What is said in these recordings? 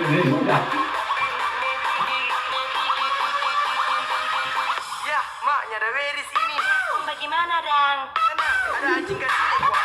Ini sudah. Ya, maknya ada beris ini. Bagaimana, Dang? Tenang, ada anjing kecil gua.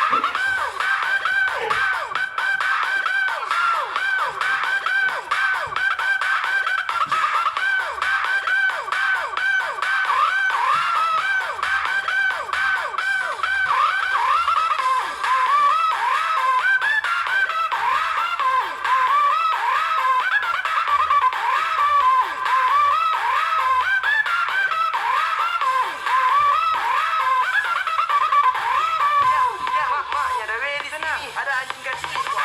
Ya, maknya ada beris ini. Ada anjing kecil gua.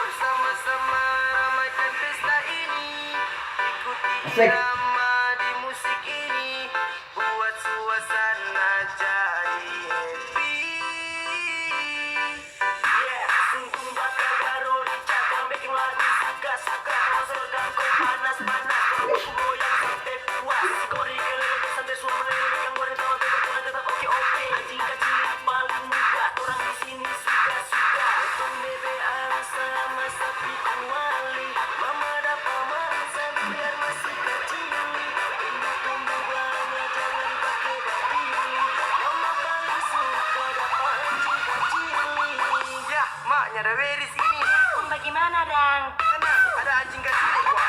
Bersama-sama ramaikan pesta ini. Ikuti Asik. irama di musik ini. Buat suasana jadi happy. Yeah, sungguh bakal baru dicakang bikin lagu suka-suka. Kalau sedang kau panas-panas, aku goyang sampai puas. Gori kelele sampai suara meleleh yang goreng tawa tetap tetap oke. Anjing kecil paling muka, orang di sini suka-suka. Potong bebe sama sapi kuali. Mama dapat masak biar masih kecil. Tumbuh banyak jangan pakai babi. Mama paling suka dapat anjing kecil. Ya, maknya ada beris ini. Bagaimana, Dang? Tenang, ada anjing kecil gua.